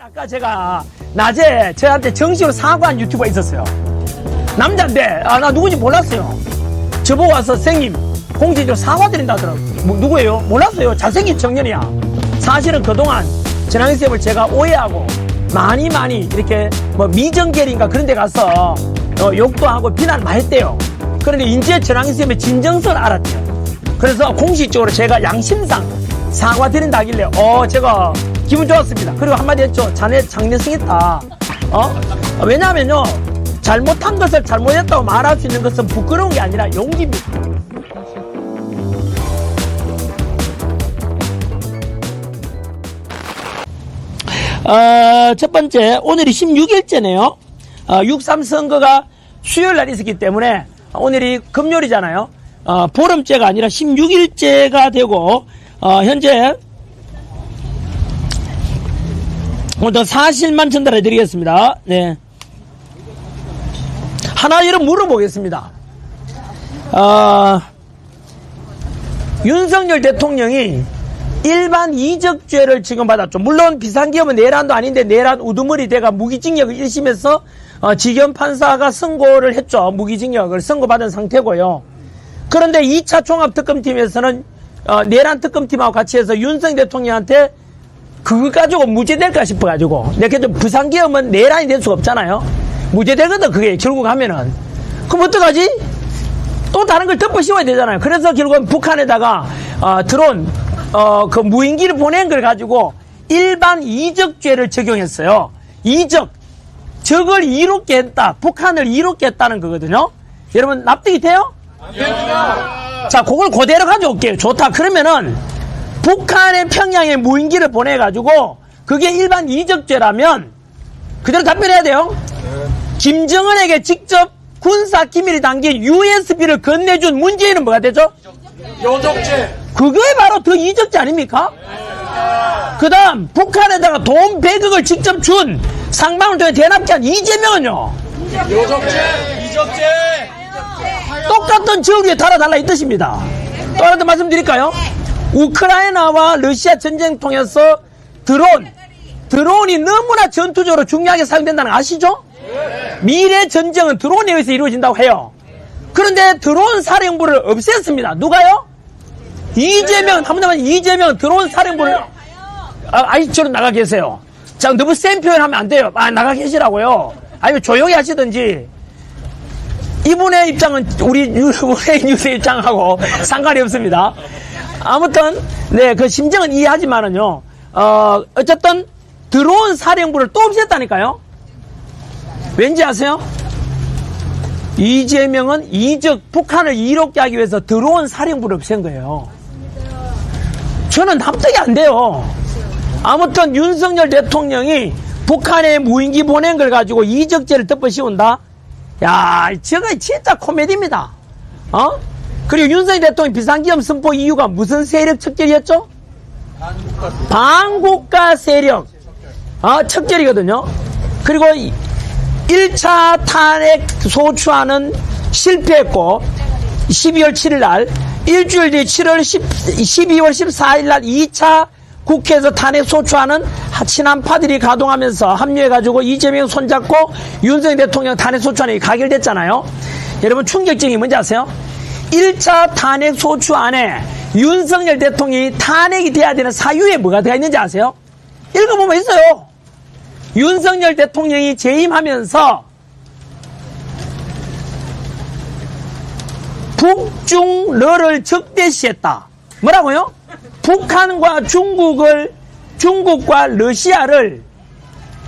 아까 제가 낮에 저한테 정식으로 사과한 유튜버가 있었어요. 남자인데 나 누군지 몰랐어요. 저보고 와서 선생님 공식적으로 사과드린다 하더라고요. 누구예요? 몰랐어요. 잘생긴 청년이야. 사실은 그동안 전학생을 제가 오해하고 많이 이렇게 뭐 미정계인가 그런 데 가서 욕도 하고 비난 많이 했대요. 그런데 이제 전학생의 진정성을 알았대요. 그래서 공식적으로 제가 양심상 사과드린다 하길래 제가 기분 좋았습니다. 그리고 한마디 했죠. 자네 장래성 있다. 왜냐하면요, 잘못한 것을 잘못했다고 말할 수 있는 것은 부끄러운 게 아니라 용기입니다. 첫 번째, 오늘이 16일째네요. 6.3 선거가 수요일 날 있었기 때문에 오늘이 금요일이잖아요. 보름째가 아니라 16일째가 되고, 현재 오늘도 사실만 전달해 드리겠습니다. 네. 하나 여러분 물어보겠습니다. 윤석열 대통령이 일반 이적죄를 지금 받았죠. 물론 비상기업은 내란도 아닌데 내란 우두머리 대가 무기징역을 1심에서 지경 판사가 선고를 했죠. 무기징역을 선고받은 상태고요. 그런데 2차 종합특검팀에서는 내란 특검팀하고 같이 해서 윤석열 대통령한테 그거 가지고 무죄될까 싶어가지고 내가 좀 부산기업은 내란이 될 수가 없잖아요. 무죄되거든 그게 결국 하면은. 그럼 어떡하지? 또 다른 걸 덮어 씌워야 되잖아요. 그래서 결국은 북한에다가 드론 그 무인기를 보낸 걸 가지고 일반 이적죄를 적용했어요. 이적, 적을 이롭게 했다, 북한을 이롭게 했다는 거거든요. 여러분 납득이 돼요? 자, 그걸 그대로 가져올게요. 좋다. 그러면은 북한의 평양에 무인기를 보내가지고 그게 일반 이적죄라면 그대로 답변해야 돼요. 김정은에게 직접 군사 기밀이 담긴 USB를 건네준 문재인은 뭐가 되죠? 요적죄. 그거에 바로 더 이적죄 아닙니까? 그 다음 북한에다가 돈 100억을 직접 준 상방을 통해 대납게 한 이재명은요? 요적죄. 이적죄. 똑같은 저 위에 달아달라 이 뜻입니다. 또 하나 더 말씀드릴까요? 우크라이나와 러시아 전쟁 통해서 드론이 너무나 전투적으로 중요하게 사용된다는 거 아시죠? 미래 전쟁은 드론에 의해서 이루어진다고 해요. 그런데 드론 사령부를 없앴습니다. 누가요? 이재명, 한번더만 이재명 드론 사령부를 저로 나가 계세요. 자, 너무 센 표현하면 안 돼요. 나가 계시라고요. 아니면 조용히 하시든지. 이분의 입장은 우리 뉴스의 입장하고 상관이 없습니다. 아무튼 네, 그 심정은 이해하지만은요. 어쨌든 드론 사령부를 또 없앴다니까요. 왠지 아세요? 이재명은 북한을 이롭게 하기 위해서 드론 사령부를 없앤 거예요. 저는 납득이 안 돼요. 아무튼 윤석열 대통령이 북한에 무인기 보낸 걸 가지고 이적죄를 덮어 씌운다? 야, 저거 진짜 코미디입니다. 그리고 윤석열 대통령 비상기업 선포 이유가 무슨 세력 척결이었죠? 반국가 세력 척결이거든요. 그리고 1차 탄핵 소추안은 실패했고 12월 7일 날 일주일 뒤 12월 14일 날 2차 국회에서 탄핵 소추안은 친한파들이 가동하면서 합류해가지고 이재명 손잡고 윤석열 대통령 탄핵 소추안이 가결됐잖아요. 여러분 충격적인 게 뭔지 아세요? 1차 탄핵 소추안에 윤석열 대통령이 탄핵이 돼야 되는 사유에 뭐가 되어 있는지 아세요? 읽어보면 있어요. 윤석열 대통령이 재임하면서 북중러를 적대시했다. 뭐라고요? 북한과 중국과 러시아를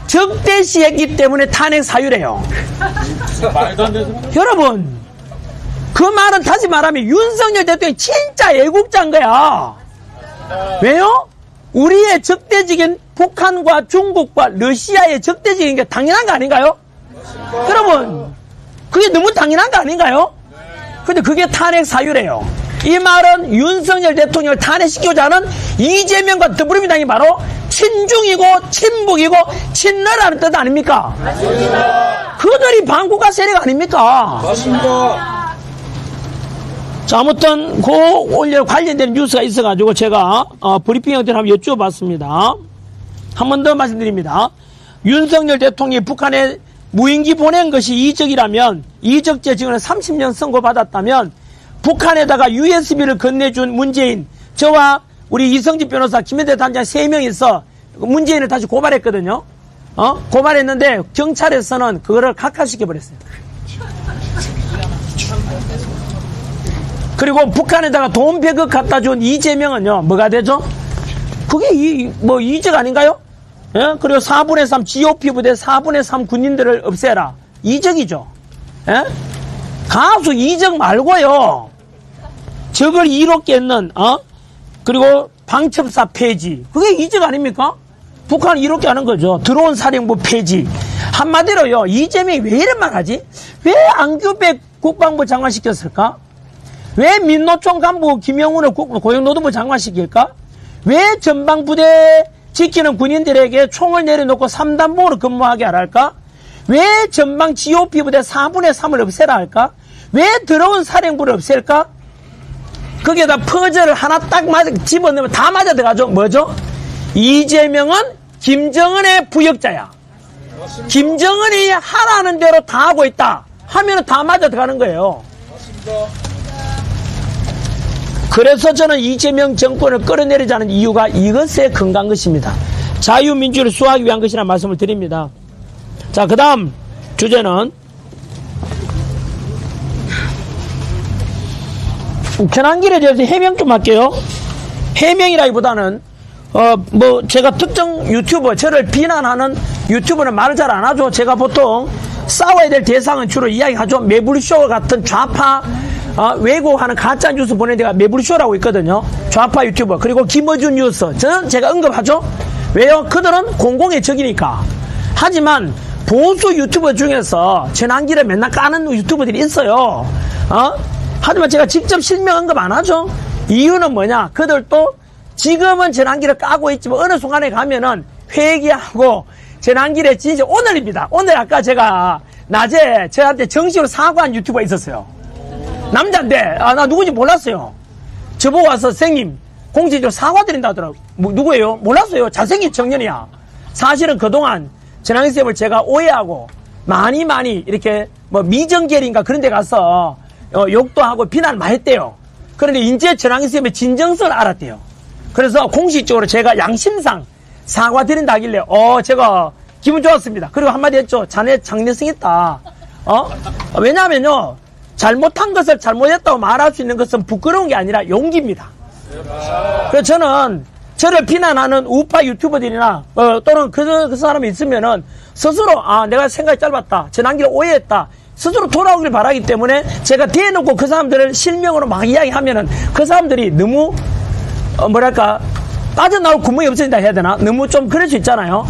적대시했기 때문에 탄핵 사유래요. 여러분, 그 말은 다시 말하면 윤석열 대통령이 진짜 애국자인 거야. 왜요? 우리의 적대적인 북한과 중국과 러시아의 적대적인 게 당연한 거 아닌가요? 여러분, 그게 너무 당연한 거 아닌가요? 근데 그게 탄핵 사유래요. 이 말은 윤석열 대통령을 탄핵시키고자 하는 이재명과 더불어민주당이 바로 친중이고 친북이고 친러라는 뜻 아닙니까? 맞습니다. 그들이 반국가 세력 아닙니까? 맞습니다. 자, 아무튼 오늘 관련된 뉴스가 있어가지고 제가 브리핑 형태로 한번 여쭤봤습니다. 한 번 더 말씀드립니다. 윤석열 대통령이 북한에 무인기 보낸 것이 이적이라면, 이적죄 지금 30년 선고받았다면, 북한에다가 USB를 건네준 문재인, 저와 우리 이성진 변호사, 김현대 단장 3명이서 문재인을 다시 고발했거든요. 고발했는데 경찰에서는 그거를 각하시켜버렸어요. 그리고 북한에다가 돈 100억 갖다 준 이재명은요, 뭐가 되죠? 그게 이적 아닌가요? 예? 그리고 4분의 3 GOP 부대 4분의 3 군인들을 없애라. 이적이죠. 예? 가수 이적 말고요. 적을 이롭게 했는, 그리고 방첩사 폐지. 그게 이적 아닙니까? 북한을 이롭게 하는 거죠. 드론 사령부 폐지. 한마디로요, 이재명이 왜 이런 말 하지? 왜 안규백 국방부 장관 시켰을까? 왜 민노총 간부 김영훈을 고용노동부 장관 시킬까? 왜 전방부대 지키는 군인들에게 총을 내려놓고 3단봉으로 근무하게 하랄까? 왜 전방 GOP 부대 4분의 3을 없애라 할까? 왜 드론 사령부를 없앨까? 거기에다 퍼즐을 하나 딱 집어넣으면 다 맞아 들어가죠. 뭐죠? 이재명은 김정은의 부역자야. 맞습니다. 김정은이 하라는 대로 다 하고 있다 하면 다 맞아 들어가는 거예요. 맞습니다. 그래서 저는 이재명 정권을 끌어내리자는 이유가 이것에 근거한 것입니다. 자유민주를 수호하기 위한 것이라는 말씀을 드립니다. 자, 그 다음 주제는 현안길에 대해서 해명 좀 할게요. 해명이라기보다는 제가 특정 유튜버, 저를 비난하는 유튜버는 말을 잘 안 하죠. 제가 보통 싸워야 될 대상은 주로 이야기하죠. 매불쇼 같은 좌파 왜곡하는 가짜 뉴스 보내는 데가 매불쇼라고 있거든요. 좌파 유튜버. 그리고 김어준 뉴스. 저는 제가 언급하죠. 왜요? 그들은 공공의 적이니까. 하지만 보수 유튜버 중에서 전환기를 맨날 까는 유튜버들이 있어요. 하지만 제가 직접 실명 언급 안 하죠. 이유는 뭐냐? 그들도 지금은 전환기를 까고 있지만 어느 순간에 가면은 회개하고 전환기를 진짜 오늘입니다. 오늘 아까 제가 낮에 저한테 정식으로 사과한 유튜버 있었어요. 남자인데 나 누군지 몰랐어요. 저보고 와서 선생님 공식적으로 사과드린다 하더라고요. 누구예요? 몰랐어요. 잘생긴 청년이야. 사실은 그동안 전환기쌤을 제가 오해하고 많이 이렇게 미정계리인가 그런 데 가서 욕도 하고 비난을 많이 했대요. 그런데 이제 전환기쌤의 진정성을 알았대요. 그래서 공식적으로 제가 양심상 사과드린다 하길래 제가 기분 좋았습니다. 그리고 한마디 했죠. 자네 장래성 있다. 왜냐하면요, 잘못한 것을 잘못했다고 말할 수 있는 것은 부끄러운 게 아니라 용기입니다. 그래서 저는 저를 비난하는 우파 유튜버들이나 또는 그 사람이 있으면은 스스로 내가 생각이 짧았다, 전환기를 오해했다, 스스로 돌아오길 바라기 때문에 제가 대놓고 그 사람들을 실명으로 막 이야기하면은 그 사람들이 너무 빠져나올 구멍이 없어진다 해야 되나? 너무 좀 그럴 수 있잖아요.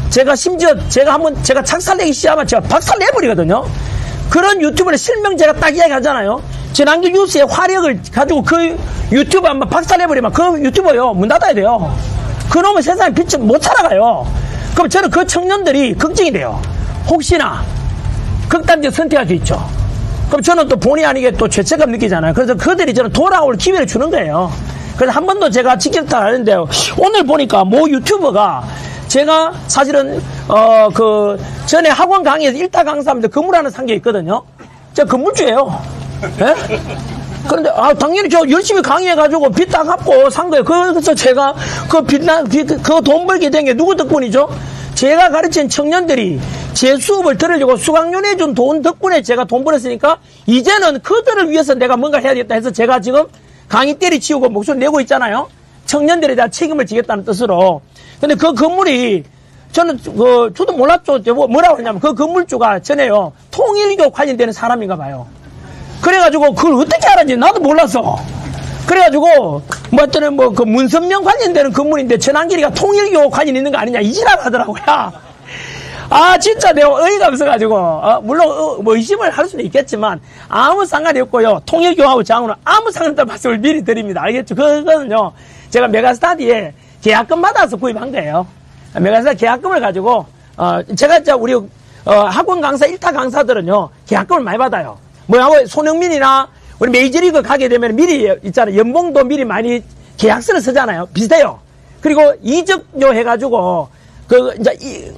제가 심지어 제가 착살내기 시작하면 제가 박살내버리거든요. 그런 유튜브를 실명 제가 딱 이야기하잖아요. 전환기 뉴스의 화력을 가지고 그 유튜브 한번 박살내버리면 그 유튜버요, 문 닫아야 돼요. 그놈은 세상에 빛을 못 살아가요. 그럼 저는 그 청년들이 걱정이 돼요. 혹시나 극단적 선택할 수 있죠. 그럼 저는 또 본의 아니게 또 죄책감 느끼잖아요. 그래서 그들이 저는 돌아올 기회를 주는 거예요. 그래서 한 번도 제가 직격탄 안 했는데 오늘 보니까 모 유튜버가 제가 사실은 전에 학원 강의에서 1타 강사하면서 건물하는 산 게 있거든요. 제가 건물주예요. 예? 그런데 당연히 저 열심히 강의해가지고 빚 다 갚고 산 거예요. 그래서 제가 그 돈 벌게 된 게 누구 덕분이죠? 제가 가르친 청년들이 제 수업을 들으려고 수강료 내준 돈 덕분에 제가 돈 벌었으니까 이제는 그들을 위해서 내가 뭔가 해야겠다 해서 제가 지금 강의 때리치우고 목소리 내고 있잖아요. 청년들에 대한 책임을 지겠다는 뜻으로. 근데 그 건물이 저는 저도 몰랐죠. 뭐라고 했냐면 그 건물주가 전에요, 통일교 관련되는 사람인가 봐요. 그래가지고 그걸 어떻게 알았는지 나도 몰랐어. 그래가지고 그 문선명 관련되는 건물인데 전환길이가 통일교 관련 있는 거 아니냐 이지랄 하더라고요. 진짜 내가 어이가 없어가지고 물론 의심을 할 수는 있겠지만 아무 상관이 없고요. 통일교하고 장우는 아무 상관없다는 말씀을 미리 드립니다. 알겠죠? 그거는요, 제가 메가스타디에 계약금 받아서 구입한 거예요. 메가스타디 계약금을 가지고 제가 우리 학원 강사 1타 강사들은요 계약금을 많이 받아요. 손흥민이나 우리 메이저리그 가게 되면 미리 있잖아요. 연봉도 미리 많이 계약서를 쓰잖아요. 비슷해요. 그리고 이적료 해가지고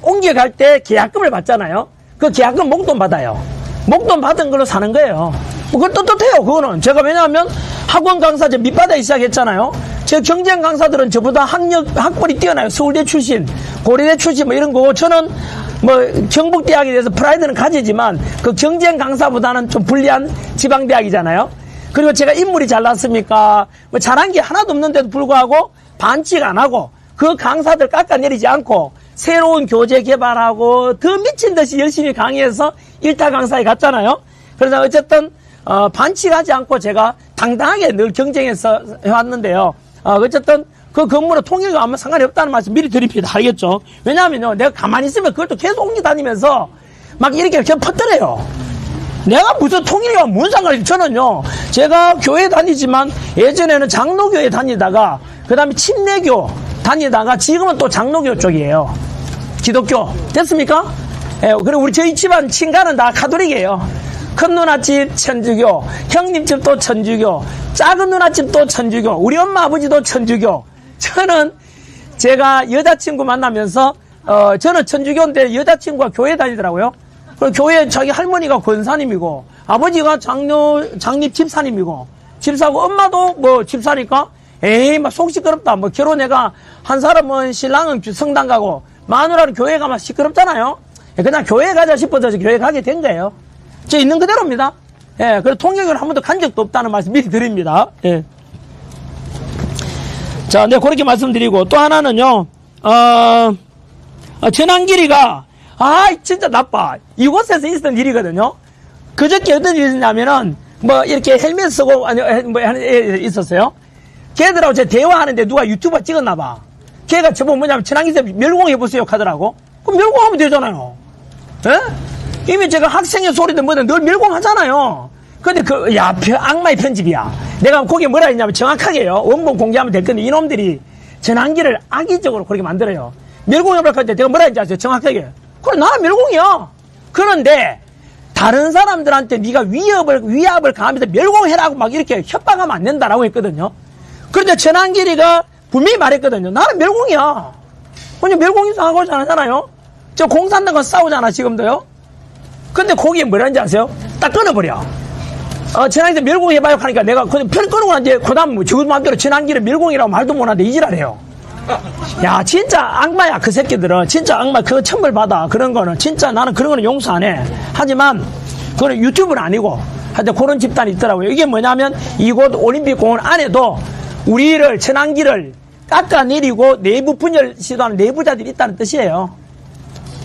옮겨갈 때 계약금을 받잖아요. 그 계약금 목돈 받아요. 목돈 받은 걸로 사는 거예요. 그건 떳떳해요, 그거는. 제가 왜냐하면 학원 강사제 밑바닥에 시작했잖아요. 제 경쟁 강사들은 저보다 학벌이 뛰어나요. 서울대 출신, 고려대 출신 뭐 이런 거고, 저는 뭐 경북대학에 대해서 프라이드는 가지지만 그 경쟁 강사보다는 좀 불리한 지방대학이잖아요. 그리고 제가 인물이 잘났습니까? 뭐 잘한 게 하나도 없는데도 불구하고 반칙 안 하고 그 강사들 깎아내리지 않고 새로운 교재 개발하고 더 미친 듯이 열심히 강의해서 1타 강사에 갔잖아요. 그래서 어쨌든 반칙하지 않고 제가 당당하게 늘 경쟁해서 해왔는데요. 어쨌든 그 건물은 통일과 아무 상관이 없다는 말씀 미리 드립니다. 알겠죠? 왜냐하면요, 내가 가만히 있으면 그걸 또 계속 옮겨 다니면서 막 이렇게 그냥 퍼뜨려요. 내가 무슨 통일과 무슨 상관이, 저는요, 제가 교회 다니지만 예전에는 장로교회 다니다가 그 다음에 침례교 다니다가 지금은 또 장로교 쪽이에요. 기독교. 됐습니까? 예, 그리고 저희 집안 친가는 다 가톨릭이에요. 큰 누나집 천주교, 형님 집도 천주교, 작은 누나집도 천주교, 우리 엄마 아버지도 천주교. 저는 제가 여자친구 만나면서 저는 천주교인데 여자친구가 교회 다니더라고요. 그리고 교회 자기 할머니가 권사님이고 아버지가 장립 집사님이고 집사고 엄마도 뭐 집사니까 에이 막 속 시끄럽다. 뭐 결혼해가 한 사람은 신랑은 성당 가고 마누라는 교회 가면 시끄럽잖아요. 그냥 교회 가자 싶어서 교회 가게 된 거예요. 저 있는 그대로입니다. 예, 그래서 통역을 한 번도 간 적도 없다는 말씀 미리 드립니다. 예. 자, 네, 그렇게 말씀드리고, 또 하나는요, 전환길이가, 진짜 나빠. 이곳에서 있었던 일이거든요. 그저께 어떤 일이 있었냐면은, 뭐, 이렇게 헬멧 쓰고, 있었어요. 걔들하고 제가 대화하는데 누가 유튜버 찍었나봐. 걔가 저보고 뭐냐면, 전환길에서 멸공해보세요 하더라고. 그럼 멸공하면 되잖아요. 예? 이미 제가 학생의 소리든 뭐든 늘 멸공하잖아요. 근데 악마의 편집이야. 내가 거기에 뭐라 했냐면 정확하게요. 원본 공개하면 될 건데 이놈들이 전환기를 악의적으로 그렇게 만들어요. 멸공해버릴 건데 내가 뭐라 했는지 아세요? 정확하게. 그래, 나는 멸공이야. 그런데 다른 사람들한테 네가 위압을 가하면서 멸공해라고 막 이렇게 협박하면 안 된다라고 했거든요. 그런데 전환길이가 분명히 말했거든요. 나는 멸공이야. 그냥 멸공이 상하고 하잖아요. 저 공산당 건 싸우잖아, 지금도요. 근데 거기에 뭐라는지 아세요? 딱 끊어버려. 전환기를 멸공해봐요 하니까 내가 그냥 편 끊고 이제 그 다음 뭐 저 마음대로 전환기를 멸공이라고 말도 못하는데 이지랄해요. 야, 진짜 악마야, 그 새끼들은. 진짜 악마, 그거 천벌 받아. 그런 거는. 진짜 나는 그런 거는 용서 안 해. 하지만, 그건 유튜브는 아니고, 하여튼 그런 집단이 있더라고요. 이게 뭐냐면, 이곳 올림픽공원 안에도 우리를, 전환기를 깎아내리고 내부 분열 시도하는 내부자들이 있다는 뜻이에요.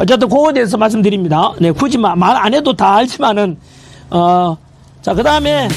어쨌든 그거에 대해서 말씀드립니다. 네, 굳이 말 안 해도 다 알지만은, 자, 그 다음에,